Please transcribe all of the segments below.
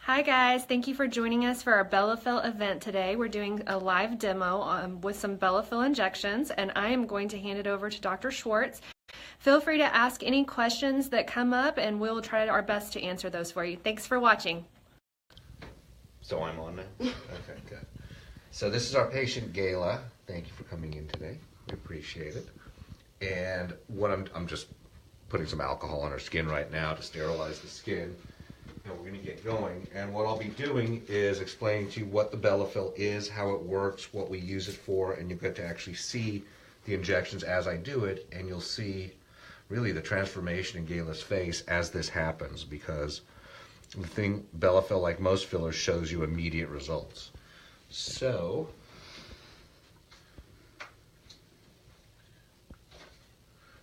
Hi guys, thank you for joining us for our Bellafill event today. We're doing a live demo with some Bellafill injections, and I am going to hand it over to Dr. Schwartz. Feel free to ask any questions that come up and we'll try our best to answer those for you. Thanks for watching. So I'm on now? Okay, good. So this is our patient Gayla. Thank you for coming in today. We appreciate it. And what I'm just putting some alcohol on her skin right now to sterilize the skin. And we're going to get going. And what I'll be doing is explaining to you what the Bellafill is, how it works, what we use it for, and you'll get to actually see the injections as I do it, and you'll see really the transformation in Gayla's face as this happens, because the thing, Bellafill, like most fillers, shows you immediate results. So,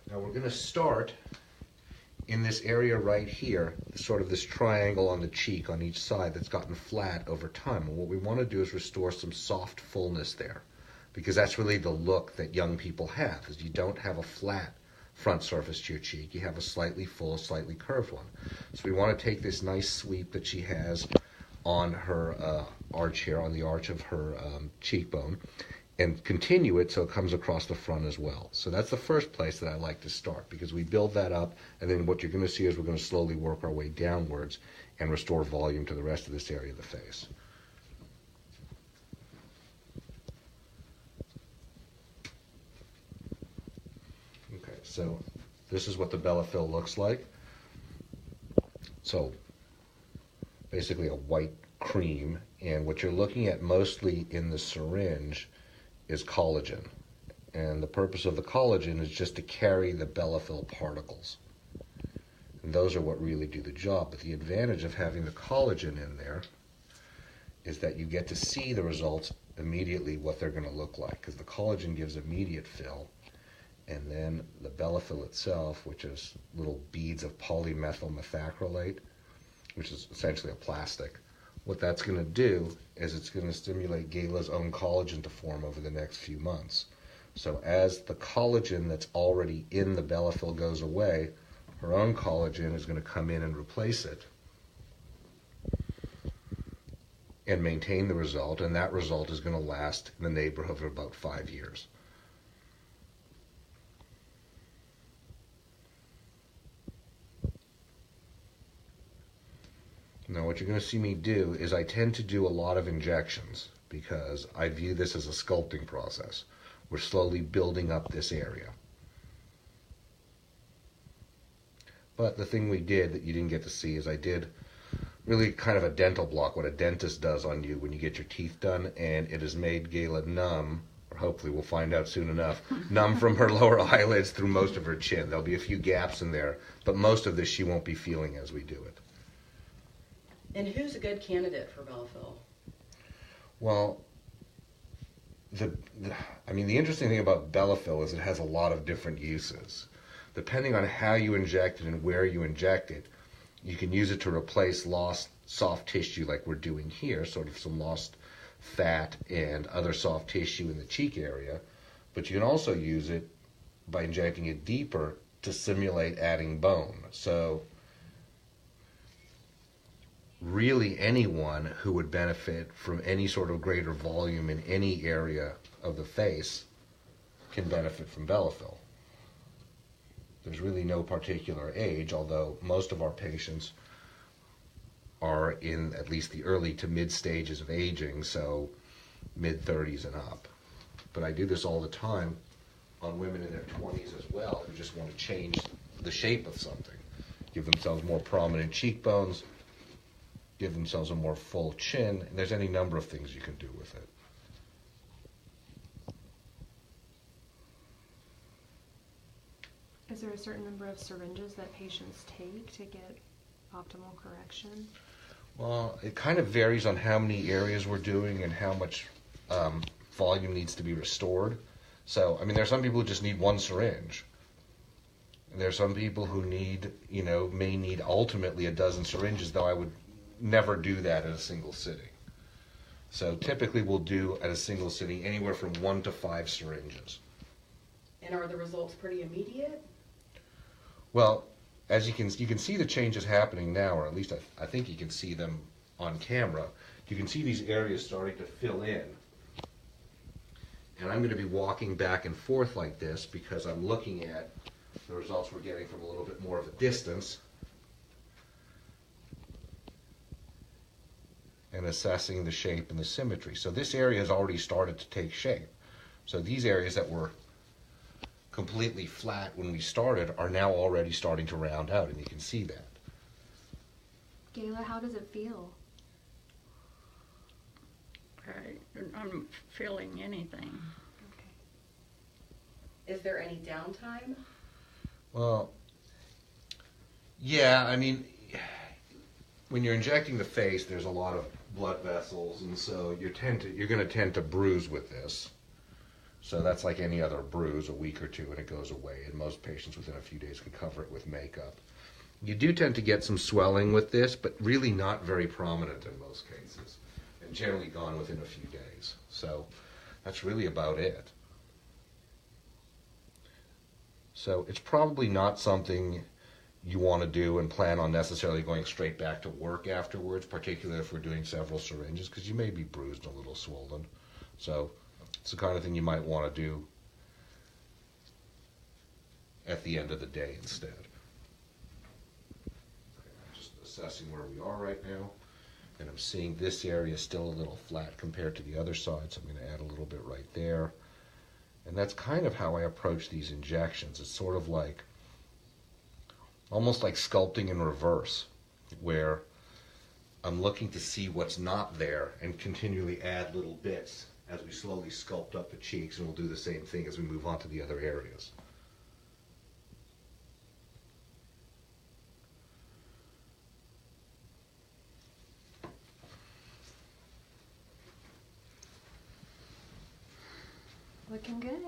now we're going to start in this area right here, sort of this triangle on the cheek on each side that's gotten flat over time. And what we want to do is restore some soft fullness there, because that's really the look that young people have, is you don't have a flat front surface to your cheek, you have a slightly full, slightly curved one. So we want to take this nice sweep that she has on her arch here, on the arch of her cheekbone, and continue it so it comes across the front as well. So that's the first place that I like to start, because we build that up, and then what you're going to see is we're going to slowly work our way downwards and restore volume to the rest of this area of the face. Okay, so this is what the Bellafill looks like. So basically a white cream, and what you're looking at mostly in the syringe is collagen, and the purpose of the collagen is just to carry the Bellafill particles, and those are what really do the job. But the advantage of having the collagen in there is that you get to see the results immediately, what they're going to look like, because the collagen gives immediate fill, and then the Bellafill itself, which is little beads of polymethyl methacrylate, which is essentially a plastic. What that's going to do is it's going to stimulate Gayla's own collagen to form over the next few months. So as the collagen that's already in the Bellafill goes away, her own collagen is going to come in and replace it and maintain the result, and that result is going to last in the neighborhood of about 5 years. Now what you're going to see me do is I tend to do a lot of injections because I view this as a sculpting process. We're slowly building up this area. But the thing we did that you didn't get to see is I did really kind of a dental block, what a dentist does on you when you get your teeth done, and it has made Gayla numb, or hopefully we'll find out soon enough, numb from her lower eyelids through most of her chin. There'll be a few gaps in there, but most of this she won't be feeling as we do it. And who's a good candidate for Bellafill? Well, the interesting thing about Bellafill is it has a lot of different uses. Depending on how you inject it and where you inject it, you can use it to replace lost soft tissue like we're doing here, sort of some lost fat and other soft tissue in the cheek area. But you can also use it by injecting it deeper to simulate adding bone. So really anyone who would benefit from any sort of greater volume in any area of the face can benefit from Bellafill. There's really no particular age, although most of our patients are in at least the early to mid stages of aging, so mid-30s and up. But I do this all the time on women in their 20s as well who just want to change the shape of something, give themselves more prominent cheekbones, give themselves a more full chin, and there's any number of things you can do with it. Is there a certain number of syringes that patients take to get optimal correction? Well, it kind of varies on how many areas we're doing and how much volume needs to be restored. So, there are some people who just need one syringe. And there are some people who need, may need ultimately a dozen syringes, though I would never do that at a single sitting. So typically we'll do at a single sitting anywhere from 1 to 5 syringes. And are the results pretty immediate? Well, as you can see the changes happening now, or at least I think you can see them on camera, you can see these areas starting to fill in. And I'm going to be walking back and forth like this because I'm looking at the results we're getting from a little bit more of a distance and assessing the shape and the symmetry. So this area has already started to take shape. So these areas that were completely flat when we started are now already starting to round out, and you can see that. Gayla, how does it feel? I'm not feeling anything. Is there any downtime? Well, yeah, I mean, when you're injecting the face, there's a lot of blood vessels, and so you're going to tend to bruise with this. So that's like any other bruise, a week or two, and it goes away. And most patients within a few days can cover it with makeup. You do tend to get some swelling with this, but really not very prominent in most cases, and generally gone within a few days. So that's really about it. So it's probably not something you want to do and plan on necessarily going straight back to work afterwards, particularly if we're doing several syringes, because you may be bruised and a little swollen. So it's the kind of thing you might want to do at the end of the day instead. Okay, I'm just assessing where we are right now, and I'm seeing this area still a little flat compared to the other side, so I'm going to add a little bit right there. And that's kind of how I approach these injections. It's sort of like, almost like sculpting in reverse, where I'm looking to see what's not there and continually add little bits as we slowly sculpt up the cheeks, and we'll do the same thing as we move on to the other areas. Looking good.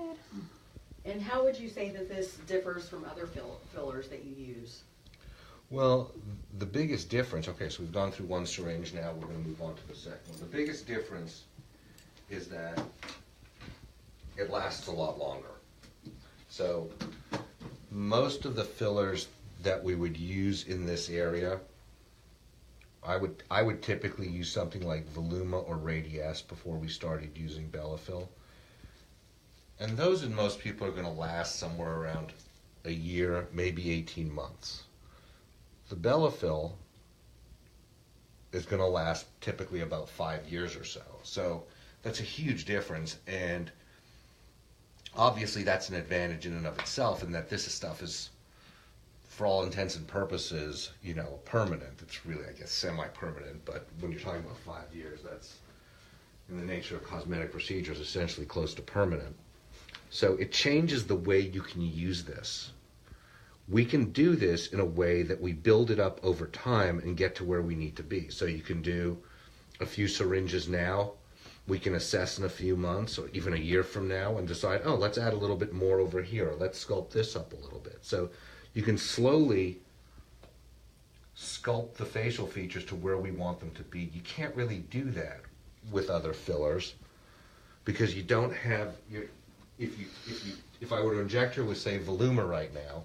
And how would you say that this differs from other fillers that you use? Well, the biggest difference, okay, so we've gone through one syringe, now we're going to move on to the second one. The biggest difference is that it lasts a lot longer. So most of the fillers that we would use in this area, I would typically use something like Voluma or Radiesse before we started using Bellafill. And those in most people are going to last somewhere around a year, maybe 18 months. The Bellafill is going to last typically about 5 years or so. So that's a huge difference, and obviously that's an advantage in and of itself, in that this stuff is, for all intents and purposes, you know, permanent. It's really, I guess, semi-permanent, but when you're talking about 5 years, that's, in the nature of cosmetic procedures, essentially close to permanent. So it changes the way you can use this. We can do this in a way that we build it up over time and get to where we need to be. So you can do a few syringes now, we can assess in a few months or even a year from now and decide, oh, let's add a little bit more over here, or let's sculpt this up a little bit. So you can slowly sculpt the facial features to where we want them to be. You can't really do that with other fillers because you don't have your, if I were to inject her with, say, Voluma right now,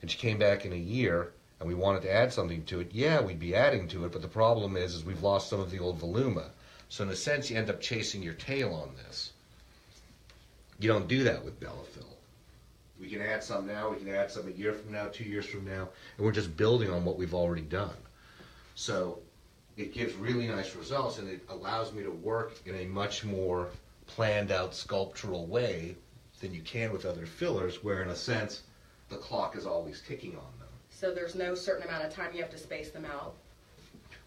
and she came back in a year and we wanted to add something to it, yeah, we'd be adding to it, but the problem is we've lost some of the old Voluma. So in a sense, you end up chasing your tail on this. You don't do that with Bellafill. We can add some now, we can add some a year from now, 2 years from now, and we're just building on what we've already done. So it gives really nice results, and it allows me to work in a much more planned out sculptural way than you can with other fillers, where in a sense, the clock is always ticking on them. So there's no certain amount of time you have to space them out?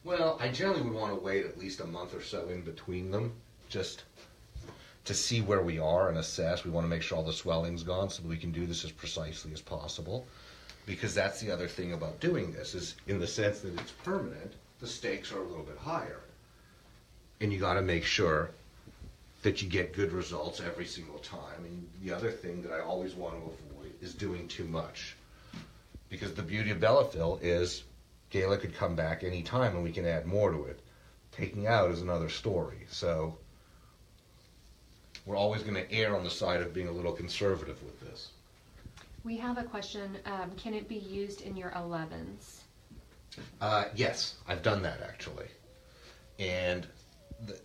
Well, I generally would want to wait at least a month or so in between them, just to see where we are and assess. We want to make sure all the swelling's gone so that we can do this as precisely as possible. Because that's the other thing about doing this, is in the sense that it's permanent, the stakes are a little bit higher. And you got to make sure that you get good results every single time. And the other thing that I always want to avoid is doing too much. Because the beauty of Bellafill is Gayla could come back any time and we can add more to it. Taking out is another story. So we're always going to err on the side of being a little conservative with this. We have a question. Can it be used in your 11s? Yes, I've done that actually. And the,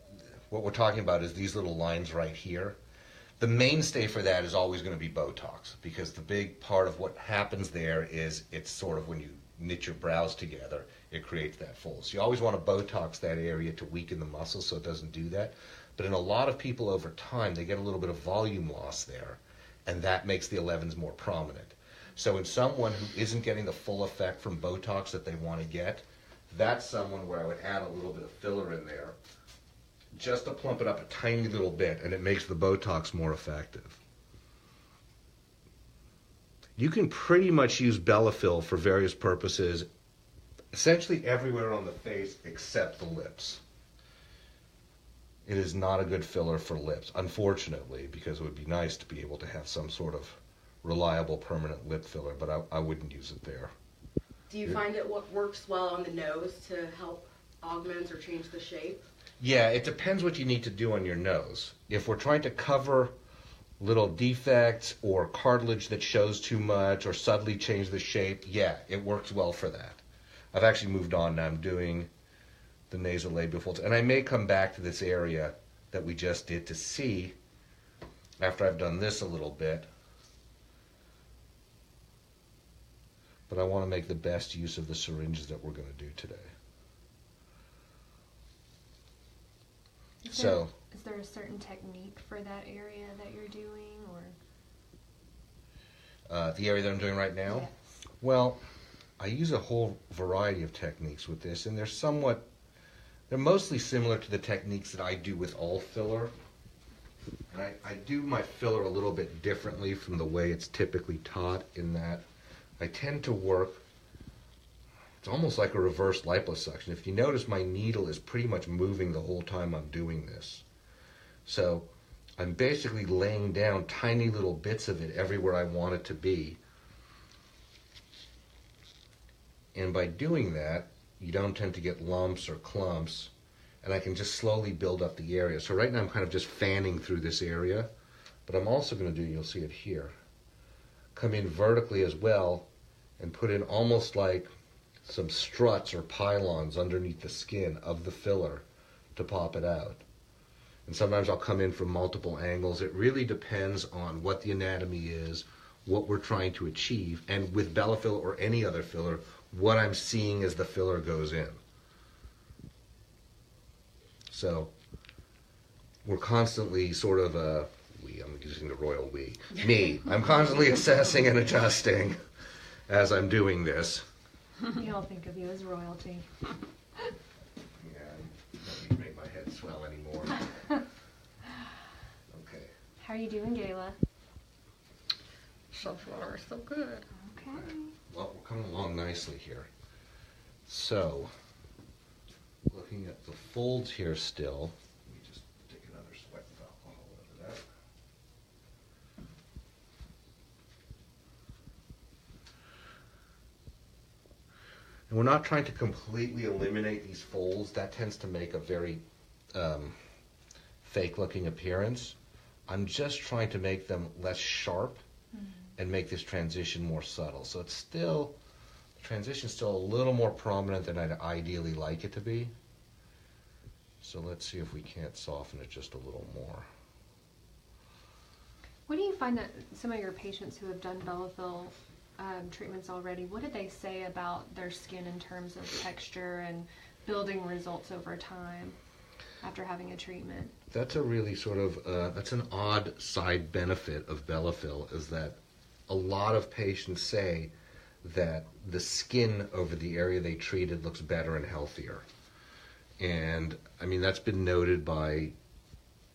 what we're talking about is these little lines right here. The mainstay for that is always going to be Botox, because the big part of what happens there is it's sort of when you knit your brows together, it creates that fold. So you always want to Botox that area to weaken the muscle so it doesn't do that. But in a lot of people over time, they get a little bit of volume loss there, and that makes the 11s more prominent. So in someone who isn't getting the full effect from Botox that they want to get, that's someone where I would add a little bit of filler in there just to plump it up a tiny little bit, and it makes the Botox more effective. You can pretty much use Bellafill for various purposes, essentially everywhere on the face except the lips. It is not a good filler for lips, unfortunately, because it would be nice to be able to have some sort of reliable permanent lip filler, but I wouldn't use it there. Do you find it what works well on the nose to help augment or change the shape? Yeah, it depends what you need to do on your nose. If we're trying to cover little defects or cartilage that shows too much or subtly change the shape, yeah, it works well for that. I've actually moved on now. I'm doing the nasolabial folds, and I may come back to this area that we just did to see after I've done this a little bit. But I want to make the best use of the syringes that we're going to do today. Is there a certain technique for that area that you're doing, or? The area that I'm doing right now? Yes. Well, I use a whole variety of techniques with this, and they're mostly similar to the techniques that I do with all filler. And I do my filler a little bit differently from the way it's typically taught, in that I tend to work, it's almost like a reverse liposuction. If you notice, my needle is pretty much moving the whole time I'm doing this. So I'm basically laying down tiny little bits of it everywhere I want it to be. And by doing that, you don't tend to get lumps or clumps, and I can just slowly build up the area. So right now I'm kind of just fanning through this area, but I'm also going to do, you'll see it here, come in vertically as well and put in almost like some struts or pylons underneath the skin of the filler to pop it out. And sometimes I'll come in from multiple angles. It really depends on what the anatomy is, what we're trying to achieve, and with Bellafill or any other filler, what I'm seeing as the filler goes in. So we're constantly sort of I'm using the royal we. Me. I'm constantly assessing and adjusting as I'm doing this. We all think of you as royalty. Yeah, I don't need to make my head swell anymore. Okay. How are you doing, Gayla? So far, so good. Okay. Well, we're coming along nicely here. So, looking at the folds here still, let me just take another sweat of alcohol over that. And we're not trying to completely eliminate these folds. That tends to make a very fake-looking appearance. I'm just trying to make them less sharp and make this transition more subtle. So it's still, the transition's still a little more prominent than I'd ideally like it to be. So let's see if we can't soften it just a little more. What do you find that some of your patients who have done Bellafill treatments already, what did they say about their skin in terms of texture and building results over time after having a treatment? That's a really sort of, that's an odd side benefit of Bellafill, is that a lot of patients say that the skin over the area they treated looks better and healthier. And I mean, that's been noted by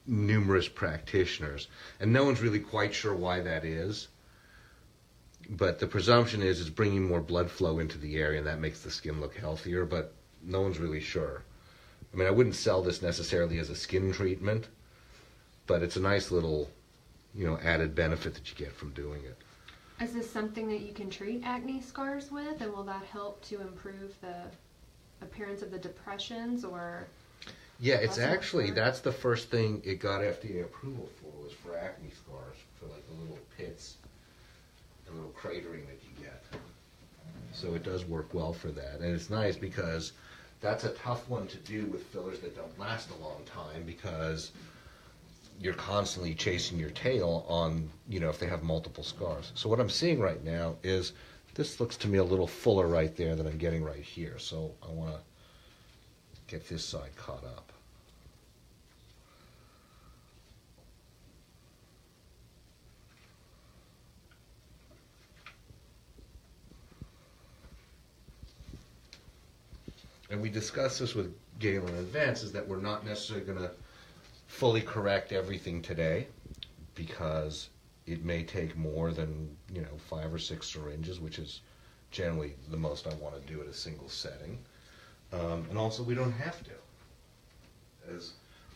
numerous practitioners, and no one's really quite sure why that is. But the presumption is it's bringing more blood flow into the area, and that makes the skin look healthier, but no one's really sure. I mean, I wouldn't sell this necessarily as a skin treatment, but it's a nice little, added benefit that you get from doing it. Is this something that you can treat acne scars with, and will that help to improve the appearance of the depressions, or? Yeah, it's actually, that's the first thing it got FDA approval for, was for acne scars, for like the little pits and little cratering that you get. So it does work well for that. And it's nice because that's a tough one to do with fillers that don't last a long time because you're constantly chasing your tail on, if they have multiple scars. So what I'm seeing right now is this looks to me a little fuller right there than I'm getting right here. So I want to get this side caught up. And we discussed this with Galen in advance, is that we're not necessarily going to fully correct everything today because it may take more than 5 or 6 syringes, which is generally the most I want to do at a single setting. And also we don't have to, as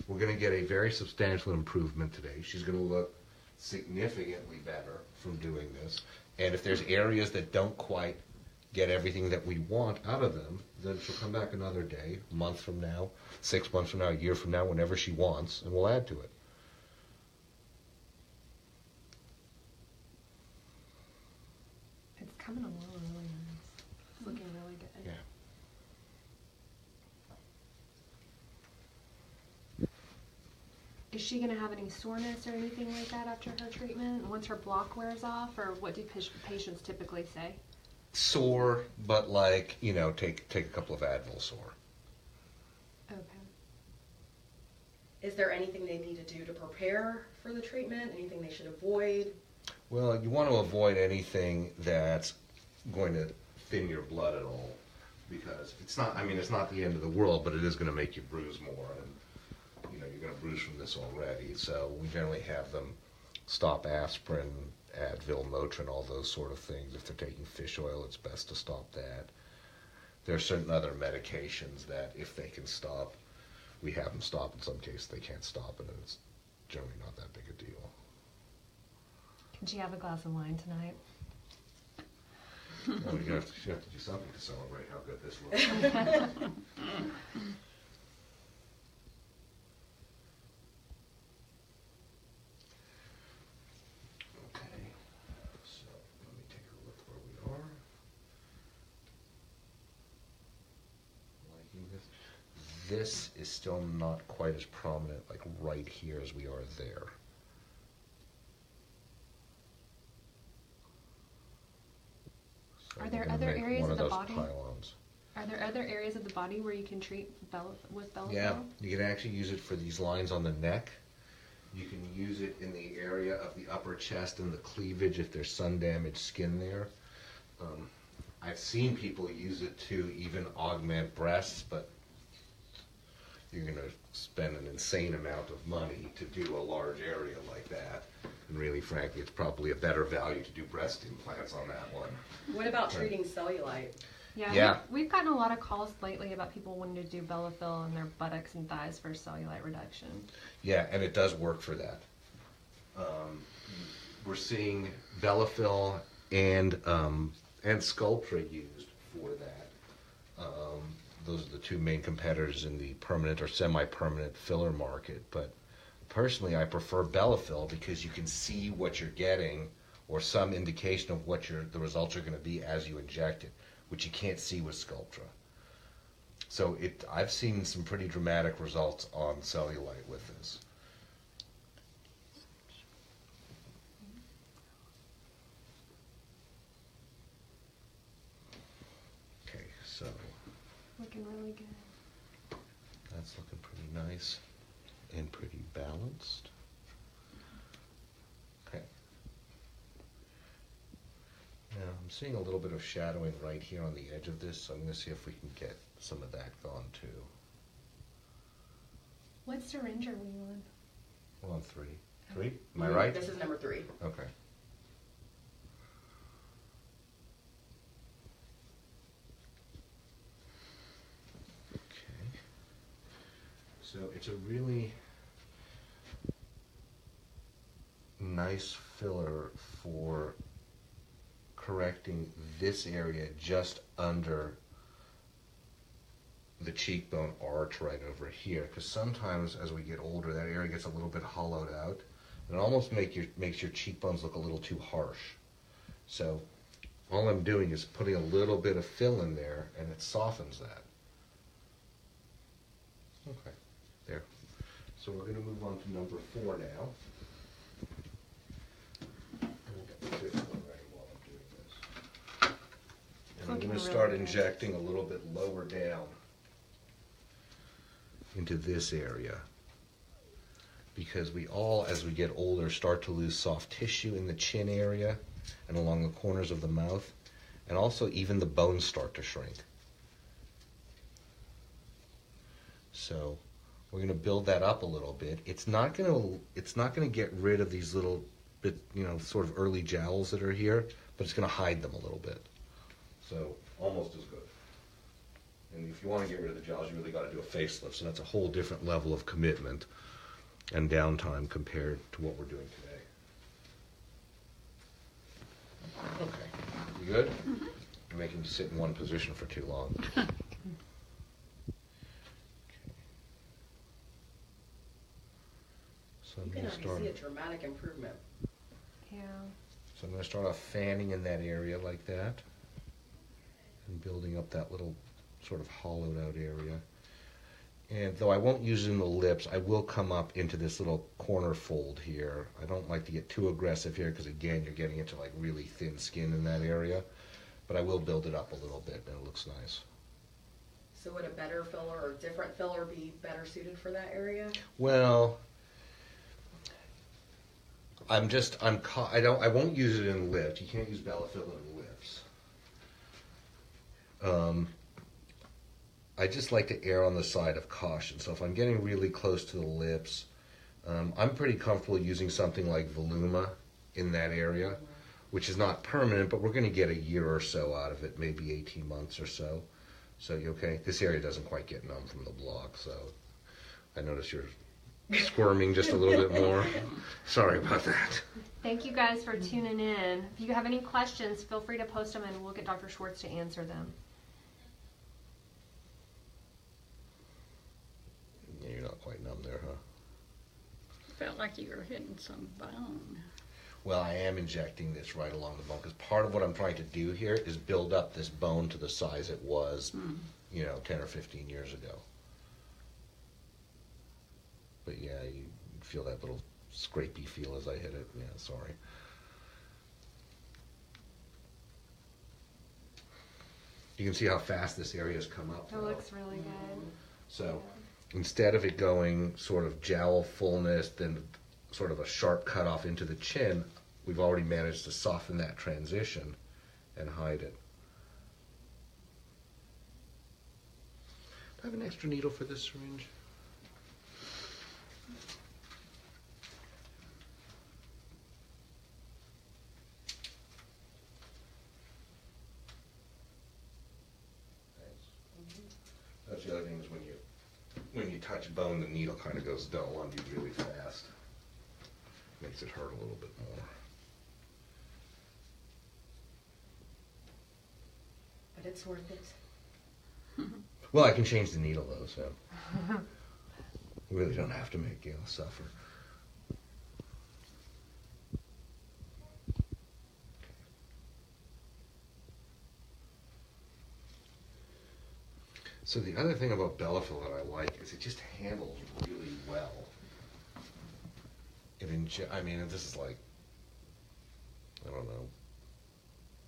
we're going to get a very substantial improvement today. She's going to look significantly better from doing this. And if there's areas that don't quite get everything that we want out of them, then she'll come back another day, a month from now, 6 months from now, a year from now, whenever she wants, and we'll add to it. It's coming along really nice. It's looking really good. Yeah. Is she going to have any soreness or anything like that after her treatment? Once her block wears off, or what do patients typically say? Sore, but take a couple of Advil sore. Okay. Is there anything they need to do to prepare for the treatment? Anything they should avoid? Well, you want to avoid anything that's going to thin your blood at all, because it's not the end of the world, but it is going to make you bruise more, and you're going to bruise from this already. So we generally have them stop aspirin, Advil, Motrin, all those sort of things. If they're taking fish oil, it's best to stop that. There are certain other medications that if they can stop, we have them stop. In some cases they can't stop, and it's generally not that big a deal. Can she have a glass of wine tonight? Well, you have to do something to celebrate how good this looks. This is still not quite as prominent, like right here, as we are there. So Are there we're gonna other make areas one of the those body? pylons. Are there other areas of the body where you can treat with Bellafill? Yeah, you can actually use it for these lines on the neck. You can use it in the area of the upper chest and the cleavage if there's sun-damaged skin there. I've seen people use it to even augment breasts, but you're going to spend an insane amount of money to do a large area like that. And really, frankly, it's probably a better value to do breast implants on that one. What about treating cellulite? Yeah. We've gotten a lot of calls lately about people wanting to do Bellafill in their buttocks and thighs for cellulite reduction. Yeah, and it does work for that. We're seeing Bellafill and Sculptra used for that. Those are the two main competitors in the permanent or semi-permanent filler market. But personally, I prefer Bellafill because you can see what you're getting, or some indication of what the results are going to be as you inject it, which you can't see with Sculptra. So I've seen some pretty dramatic results on cellulite with this. Okay, so Looking really good. that's looking pretty nice and pretty balanced. Okay. Now I'm seeing a little bit of shadowing right here on the edge of this, so I'm going to see if we can get some of that gone too. What syringe are we on? We're on 3. 3? Am I right? This is number 3. Okay. Okay. So it's a really nice filler for correcting this area just under the cheekbone arch right over here, because sometimes as we get older that area gets a little bit hollowed out and it almost makes your cheekbones look a little too harsh. So all I'm doing is putting a little bit of fill in there and it softens that. Okay, there. So we're going to move on to number 4 now. And we'll get the 5th one ready while I'm doing this. And I'm going to start injecting a little bit lower down into this area, because we all, as we get older, start to lose soft tissue in the chin area and along the corners of the mouth, and also even the bones start to shrink. So we're going to build that up a little bit. It's not going to get rid of these little bit, sort of early jowls that are here, but it's going to hide them a little bit. So almost as good. And if you want to get rid of the jowls, you really got to do a facelift. So that's a whole different level of commitment and downtime compared to what we're doing today. Okay, you good? Mm-hmm. You're making me sit in one position for too long. So you can already see a dramatic improvement. Yeah. So I'm going to start off fanning in that area like that and building up that little sort of hollowed out area. And though I won't use it in the lips, I will come up into this little corner fold here. I don't like to get too aggressive here because, again, you're getting into like really thin skin in that area. But I will build it up a little bit and it looks nice. So would a better filler or different filler be better suited for that area? Well, I won't use it in lips. You can't use Bellafill in lips. I just like to err on the side of caution. So if I'm getting really close to the lips, I'm pretty comfortable using something like Voluma in that area, which is not permanent, but we're going to get a year or so out of it, maybe 18 months or so. So you okay? This area doesn't quite get numb from the block, so I notice you're squirming just a little bit more. Sorry about that. Thank you guys for tuning in. If you have any questions, feel free to post them and we'll get Dr. Schwartz to answer them. Yeah, you're not quite numb there, huh? Felt like you were hitting some bone. Well, I am injecting this right along the bone because part of what I'm trying to do here is build up this bone to the size it was, 10 or 15 years ago. But yeah, you feel that little scrapey feel as I hit it. Yeah, sorry. You can see how fast this area has come up. It looks really good. So instead of it going sort of jowl fullness, then sort of a sharp cut off into the chin, we've already managed to soften that transition and hide it. Do I have an extra needle for this syringe? That's the other thing is when you touch bone, the needle kind of goes dull on you really fast. Makes it hurt a little bit more. But it's worth it. Well, I can change the needle though, so you really don't have to make Gail suffer. So the other thing about Bellafill that I like is it just handles really well. This is like, I don't know,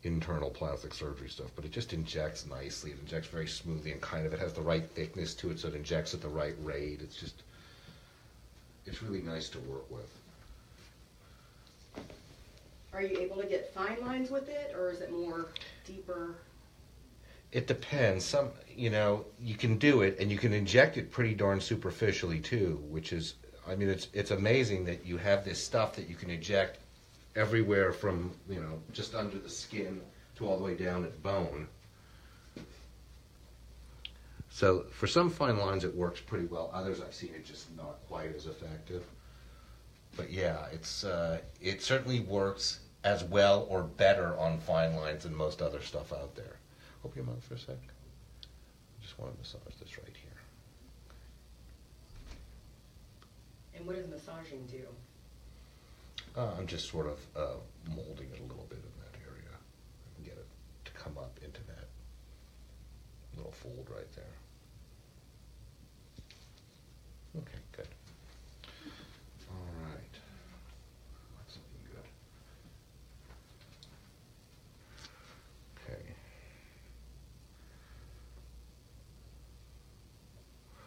internal plastic surgery stuff, but it just injects nicely. It injects very smoothly and it has the right thickness to it, so it injects at the right rate. It's really nice to work with. Are you able to get fine lines with it, or is it more deeper? It depends. You can do it, and you can inject it pretty darn superficially too, which is, it's amazing that you have this stuff that you can inject everywhere from, just under the skin to all the way down at bone. So for some fine lines it works pretty well. Others I've seen it just not quite as effective. But yeah, it certainly works as well or better on fine lines than most other stuff out there. Open your mouth for a sec. I just want to massage this right here. And what does massaging do? I'm just sort of molding it a little bit in that area. I can get it to come up into that little fold right there.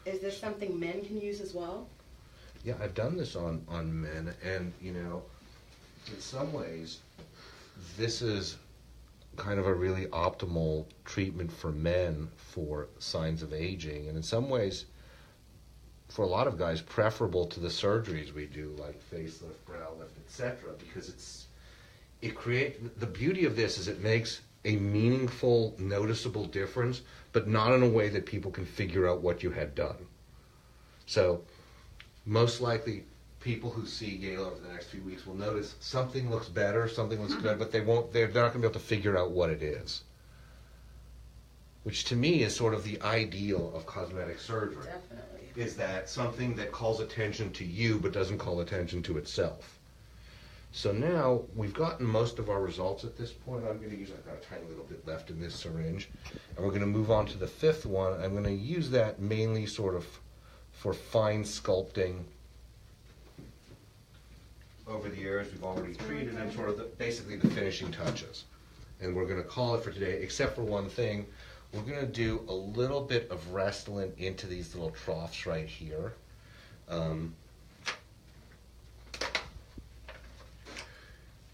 Is this something men can use as well? Yeah, I've done this on men, and you know, in some ways, this is kind of a really optimal treatment for men for signs of aging, and in some ways, for a lot of guys, preferable to the surgeries we do, like facelift, brow lift, etc., because the beauty of this is it makes a meaningful, noticeable difference, but not in a way that people can figure out what you had done. So, most likely, people who see Gail over the next few weeks will notice something looks better, something looks good, but they're not going to be able to figure out what it is. Which to me is sort of the ideal of cosmetic surgery. Definitely. Is that something that calls attention to you but doesn't call attention to itself. So now we've gotten most of our results at this point. I've got a tiny little bit left in this syringe. And we're going to move on to the fifth one. I'm going to use that mainly sort of for fine sculpting over the areas we've already treated and sort of basically the finishing touches. And we're going to call it for today, except for one thing. We're going to do a little bit of Restylane into these little troughs right here.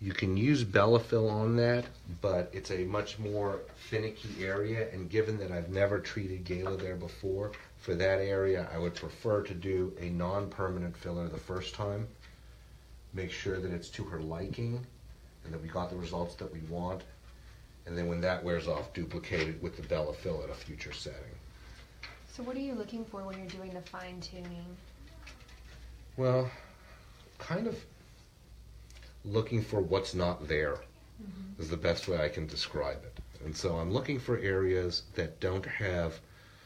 You can use Bellafill on that, but it's a much more finicky area, and given that I've never treated Gayla there before, for that area I would prefer to do a non-permanent filler the first time. Make sure that it's to her liking and that we got the results that we want. And then when that wears off, duplicate it with the Bellafill at a future setting. So what are you looking for when you're doing the fine tuning? Well, kind of looking for what's not there is the best way I can describe it. And so I'm looking for areas that don't have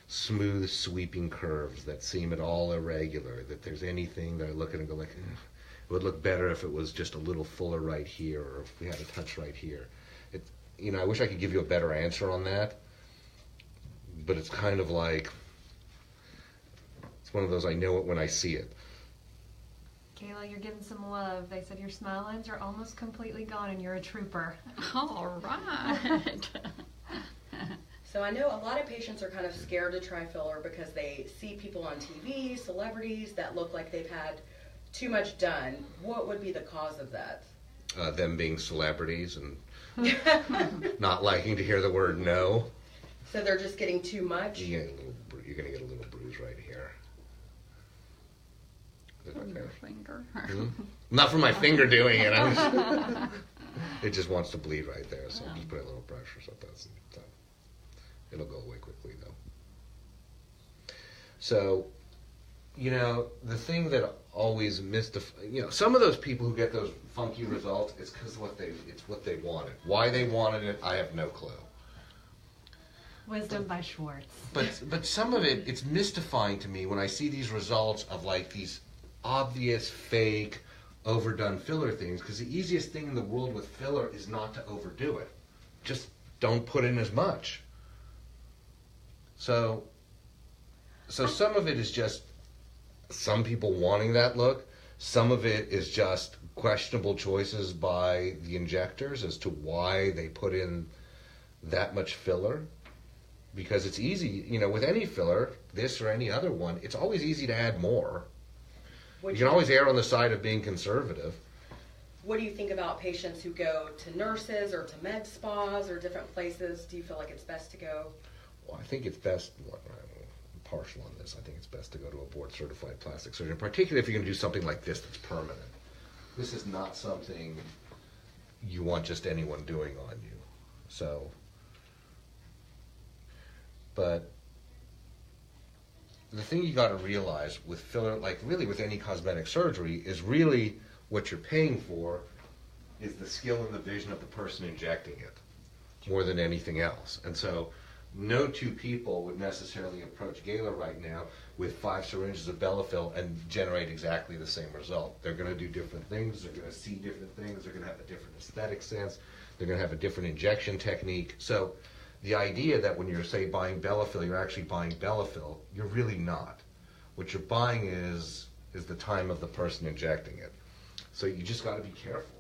smooth sweeping curves that seem at all irregular, that there's anything that I look at and go like, it would look better if it was just a little fuller right here, or if we had a touch right here. You know, I wish I could give you a better answer on that, but it's kind of like, it's one of those I know it when I see it. Kayla, you're getting some love. They said your smile lines are almost completely gone and you're a trooper. All right. So I know a lot of patients are kind of scared to try filler because they see people on TV, celebrities that look like they've had too much done. What would be the cause of that? Them being celebrities and not liking to hear the word no. So they're just getting too much? You're going to get a little bruise right here. From your finger. Not from my finger doing it. It just wants to bleed right there, so just put a little pressure so it doesn't. It'll go away quickly, though. So, you know, the thing that always some of those people who get those funky results, it's because it's what they wanted. Why they wanted it, I have no clue. Wisdom by Schwartz. But some of it's mystifying to me when I see these results of like these obvious, fake, overdone filler things, because the easiest thing in the world with filler is not to overdo it. Just don't put in as much. So some of it is just some people wanting that look. Some of it is just questionable choices by the injectors as to why they put in that much filler. Because it's easy, you know, with any filler, this or any other one, it's always easy to add more. You can always err on the side of being conservative. What do you think about patients who go to nurses or to med spas or different places? Do you feel like it's best to go? Well, I think it's best, I'm partial on this, I think it's best to go to a board-certified plastic surgeon, particularly if you're going to do something like this that's permanent. This is not something you want just anyone doing on you. So, but the thing you got to realize with filler, like really with any cosmetic surgery, is really what you're paying for is the skill and the vision of the person injecting it more than anything else. And so no two people would necessarily approach Gayla right now with 5 syringes of Bellafill and generate exactly the same result. They're going to do different things. They're going to see different things. They're going to have a different aesthetic sense. They're going to have a different injection technique. So the idea that when you're, say, buying Bellafill, you're actually buying Bellafill, you're really not. What you're buying is the time of the person injecting it. So you just got to be careful.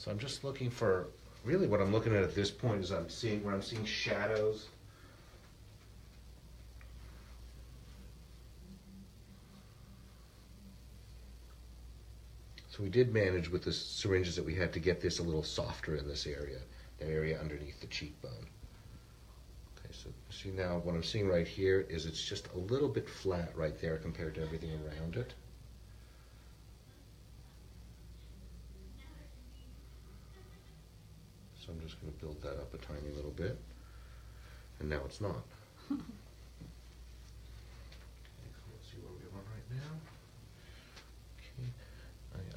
So I'm just looking for, really what I'm looking at this point is I'm seeing shadows. So we did manage with the syringes that we had to get this a little softer in this area, that area underneath the cheekbone. Okay, so see now what I'm seeing right here is it's just a little bit flat right there compared to everything around it. So I'm just going to build that up a tiny little bit. And now it's not. Okay, so let's see where we are right now.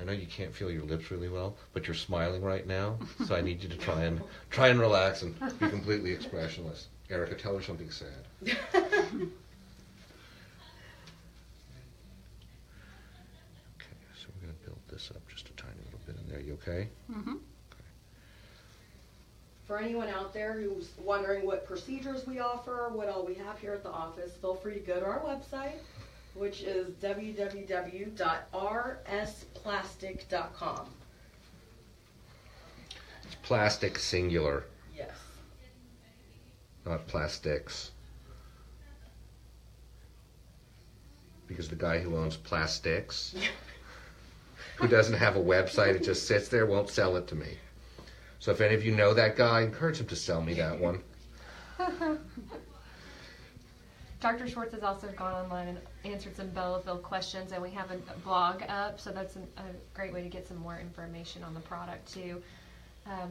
I know you can't feel your lips really well, but you're smiling right now, so I need you to try and relax and be completely expressionless. Erica, tell her something sad. Okay, so we're going to build this up just a tiny little bit in there. You okay? Mm-hmm. Okay. For anyone out there who's wondering what procedures we offer, what all we have here at the office, feel free to go to our website, which is www.rsplastic.com. It's plastic singular, Yes. not plastics. Because the guy who owns plastics, who doesn't have a website, it just sits there, won't sell it to me. So if any of you know that guy, encourage him to sell me that one. Dr. Schwartz has also gone online and answered some Bellafill questions, and we have a blog up, so that's a great way to get some more information on the product too.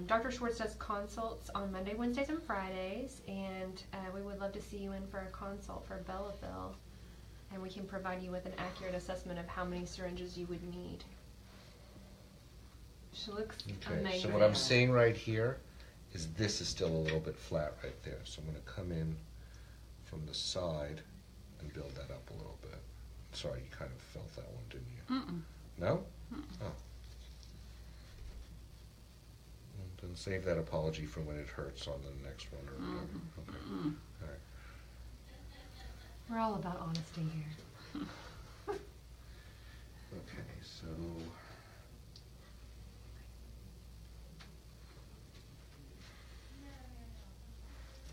Dr. Schwartz does consults on Monday, Wednesdays, and Fridays, and we would love to see you in for a consult for Bellafill, and we can provide you with an accurate assessment of how many syringes you would need. She looks Okay, amazing. so what I'm seeing right here is this is still a little bit flat right there. So I'm going to come in from the side and build that up a little bit. Sorry, you kind of felt that one, didn't you? Mm-mm. No? Mm-mm. Oh. Well, then save that apology for when it hurts on the next one or whatever. Okay. Mm-mm. All right. We're all about honesty here. Okay, so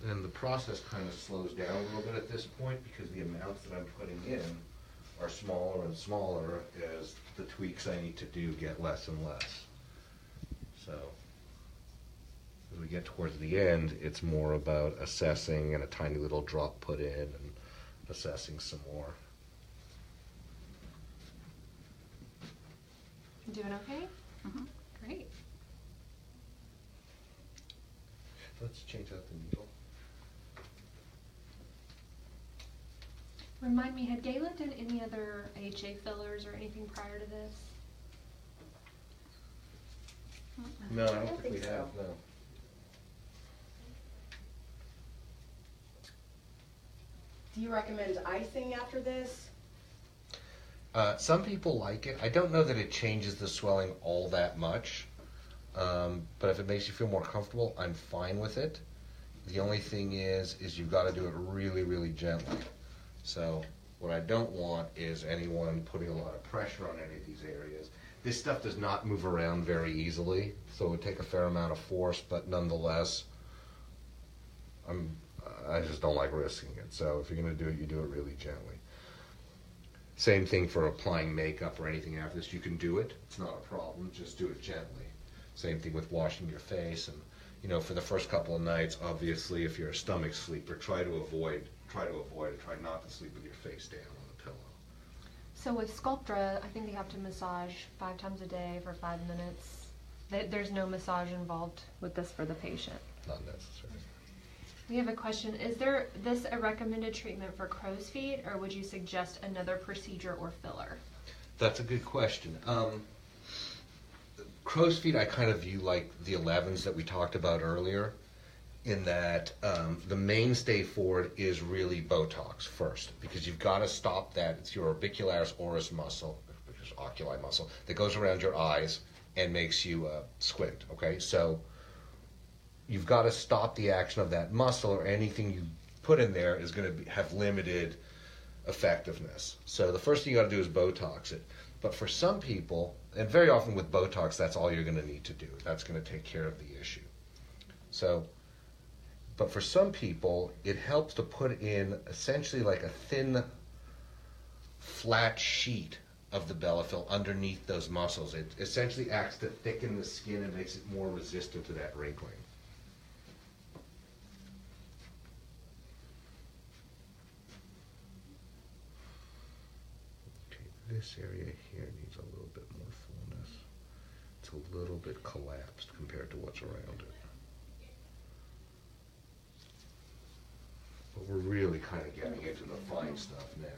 and the process kind of slows down a little bit at this point because the amounts that I'm putting in are smaller and smaller as the tweaks I need to do get less and less. So as we get towards the end, it's more about assessing and a tiny little drop put in and assessing some more. Doing okay? Mm-hmm. Great. Let's change out the needle. Remind me, had Gayla done any other HA fillers or anything prior to this? No, I don't don't think we think have, so. no. Do you recommend icing after this? Some people like it. I don't know that it changes the swelling all that much, but if it makes you feel more comfortable, I'm fine with it. The only thing is you've got to do it really, really gently. So what I don't want is anyone putting a lot of pressure on any of these areas. This stuff does not move around very easily, so it would take a fair amount of force, but nonetheless, I just don't like risking it. So if you're going to do it, you do it really gently. Same thing for applying makeup or anything after this. You can do it. It's not a problem. Just do it gently. Same thing with washing your face. And, you know, for the first couple of nights, obviously, if you're a stomach sleeper, try to avoid it. Try not to sleep with your face down on the pillow. So with Sculptra, I think they have to massage 5 times a day for 5 minutes. There's no massage involved with this for the patient. Not necessary. We have a question. Is this a recommended treatment for crow's feet, or would you suggest another procedure or filler? That's a good question. Crow's feet I kind of view like the 11s that we talked about earlier, in that the mainstay for it is really Botox first, because you've got to stop that. It's your orbicularis oris muscle, which is oculi muscle, that goes around your eyes and makes you squint, okay? So you've got to stop the action of that muscle, or anything you put in there is going to have limited effectiveness. So the first thing you got to do is Botox it. But for some people, and very often with Botox, that's all you're going to need to do. That's going to take care of the issue. So, but for some people, it helps to put in essentially like a thin, flat sheet of the Bellafill underneath those muscles. It essentially acts to thicken the skin and makes it more resistant to that wrinkling. Okay, this area here needs a little bit more fullness. It's a little bit collapsed compared to what's around it. But we're really kind of getting into the fine stuff now.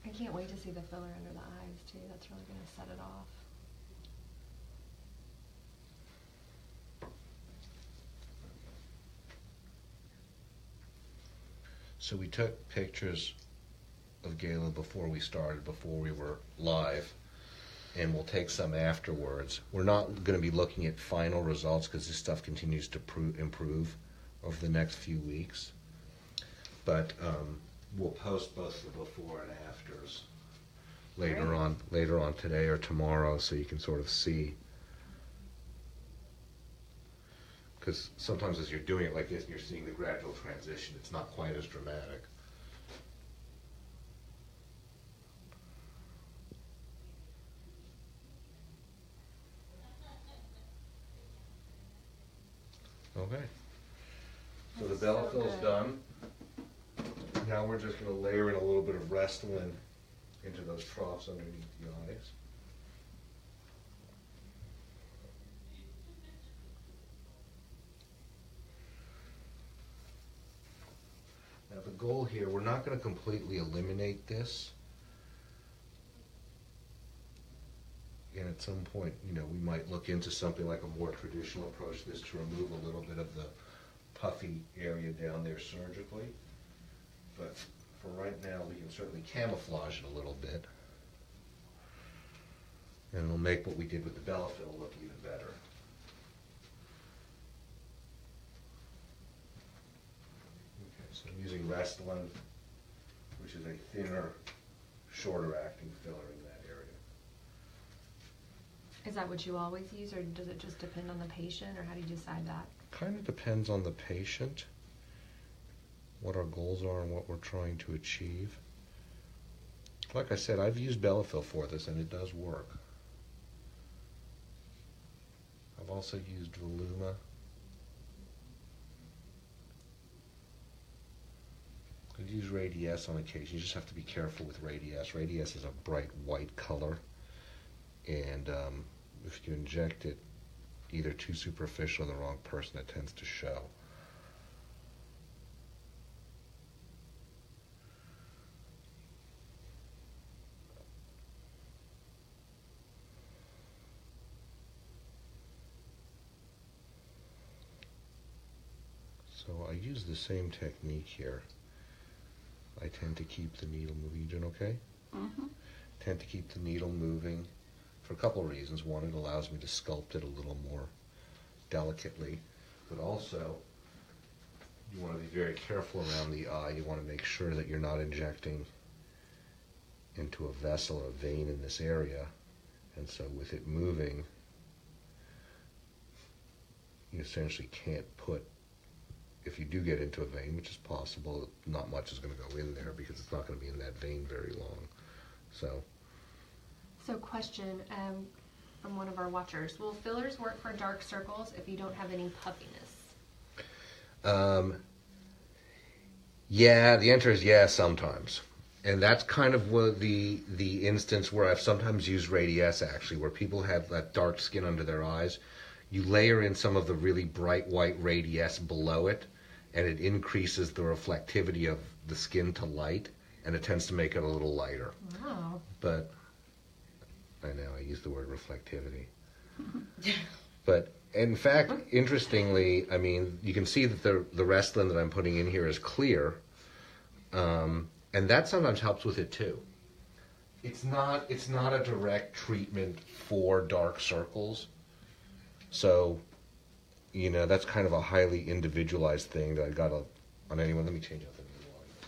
I can't wait to see the filler under the eyes too. That's really going to set it off. So we took pictures of Gayla before we started, before we were live, and we'll take some afterwards. We're not going to be looking at final results because this stuff continues to improve over the next few weeks. But we'll post both the before and afters later on today or tomorrow, so you can sort of see. Because sometimes as you're doing it like this and you're seeing the gradual transition, it's not quite as dramatic. Okay. So the Bellafill's done. Now we're just going to layer in a little bit of Restylane into those troughs underneath the eyes. Now the goal here, we're not going to completely eliminate this. And at some point, you know, we might look into something like a more traditional approach to this to remove a little bit of the puffy area down there surgically. But for right now, we can certainly camouflage it a little bit. And it'll make what we did with the Bellafill look even better. Okay, so I'm using Restylane, which is a thinner, shorter acting filler in that area. Is that what you always use, or does it just depend on the patient, or how do you decide that? Kind of depends on the patient, what our goals are and what we're trying to achieve. Like I said, I've used Bellafill for this and it does work. I've also used Voluma. I've used Radiesse on occasion. You just have to be careful with Radiesse. Radiesse is a bright white color, and if you inject it either too superficial or the wrong person, it tends to show. So I use the same technique here. I tend to keep the needle moving. You doing okay? Mm-hmm. Tend to keep the needle moving for a couple of reasons. One, it allows me to sculpt it a little more delicately, but also you want to be very careful around the eye. You want to make sure that you're not injecting into a vessel or a vein in this area, and so with it moving, you essentially can't put, if you do get into a vein, which is possible, not much is going to go in there because it's not going to be in that vein very long. So question from one of our watchers. Will fillers work for dark circles if you don't have any puffiness? Yeah, the answer is yes, sometimes. And that's kind of what the instance where I've sometimes used Radiesse, actually, where people have that dark skin under their eyes. You layer in some of the really bright white Radiesse below it, and it increases the reflectivity of the skin to light, and it tends to make it a little lighter. Wow. But I know I use the word reflectivity. But in fact, interestingly, I mean, you can see that the Restylane that I'm putting in here is clear, and that sometimes helps with it too. It's not a direct treatment for dark circles, so you know that's kind of a highly individualized thing that I got on anyone. Let me change out the needle on this.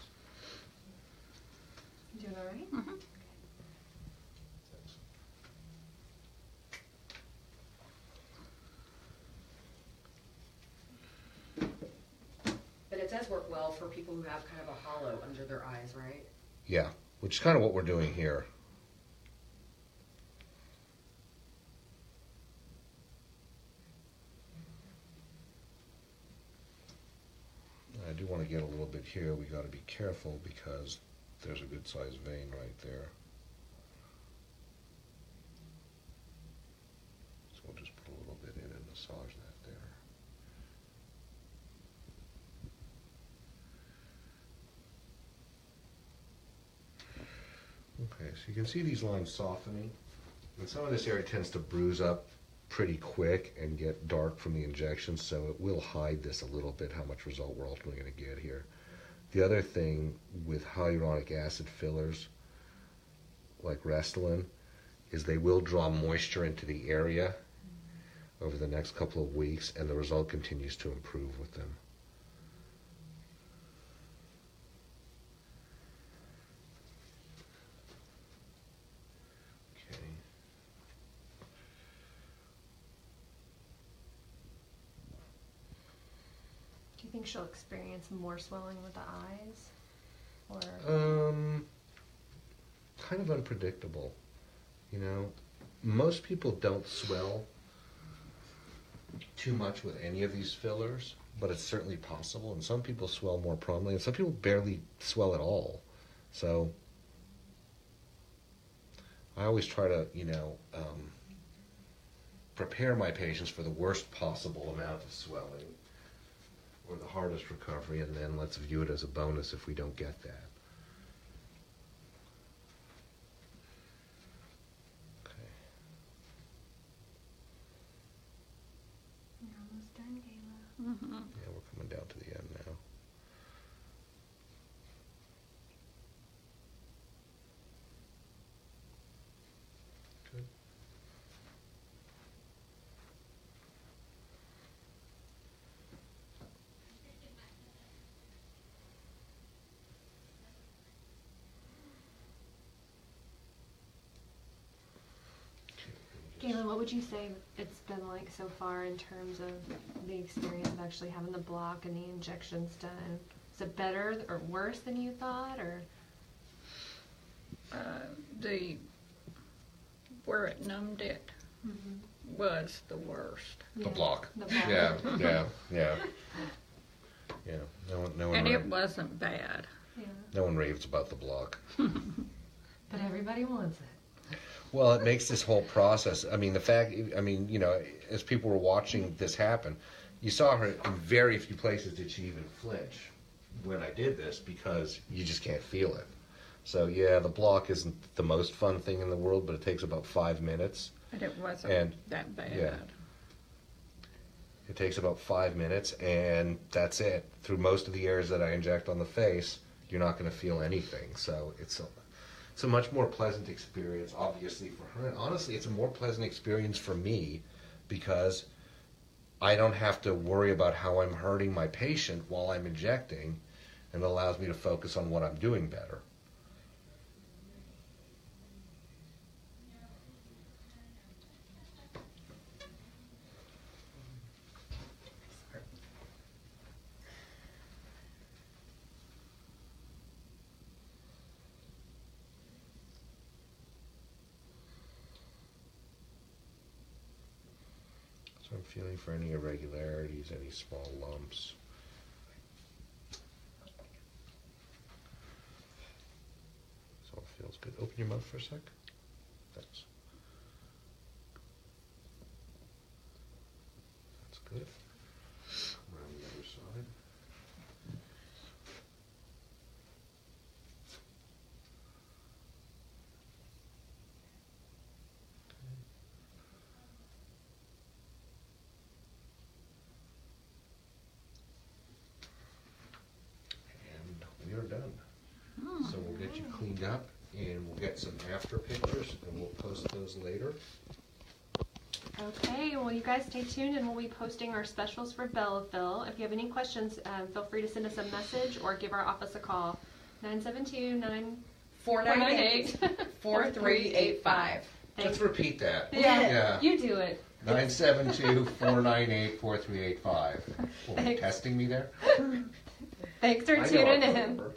You doing all right? Mm-hmm. Thanks. does work well for people who have kind of a hollow under their eyes, right? Yeah, which is kind of what we're doing here. I do want to get a little bit here. We got to be careful because there's a good sized vein right there. So we'll just put a little bit in and massage that there. Okay, so you can see these lines softening. And some of this area tends to bruise up pretty quick and get dark from the injection, so it will hide this a little bit, how much result we're ultimately going to get here. The other thing with hyaluronic acid fillers, like Restylane, is they will draw moisture into the area over the next couple of weeks, and the result continues to improve with them. Do you think she'll experience more swelling with the eyes? Or Kind of unpredictable. You know, most people don't swell too much with any of these fillers, but it's certainly possible. And some people swell more prominently, and some people barely swell at all. So I always try to, prepare my patients for the worst possible amount of swelling or the hardest recovery, and then let's view it as a bonus if we don't get that. Okay. you're almost done, Gayla. Mm-hmm. Yeah, we're coming down to the end now. Good. Gayla, what would you say it's been like so far in terms of the experience of actually having the block and the injections done? Is it better or worse than you thought, or? Where it numbed it was the worst. The block. The block. Yeah. Yeah. No one. And it wasn't bad. Yeah. No one raves about the block. But everybody wants it. Well, it makes this whole process. I mean, as people were watching this happen, you saw her in very few places did she even flinch when I did this, because you just can't feel it. So yeah, the block isn't the most fun thing in the world, but it takes about 5 minutes. And it wasn't that bad. Yeah. It takes about 5 minutes, and that's it. Through most of the areas that I inject on the face, you're not going to feel anything. So it's a much more pleasant experience, obviously, for her. And honestly, it's a more pleasant experience for me because I don't have to worry about how I'm hurting my patient while I'm injecting, and it allows me to focus on what I'm doing better. So I'm feeling for any irregularities, any small lumps. So it feels good. Open your mouth for a sec. Thanks. That's good. Around the other side. We are done. So we'll get you cleaned up, and we'll get some after pictures, and we'll post those later. Okay, well, you guys stay tuned, and we'll be posting our specials for Bellafill. If you have any questions, feel free to send us a message or give our office a call. 972-498-4385. Let's repeat that. Yeah, you do it. 972-498-4385. Testing me there? Thanks for I know tuning our phone in. number.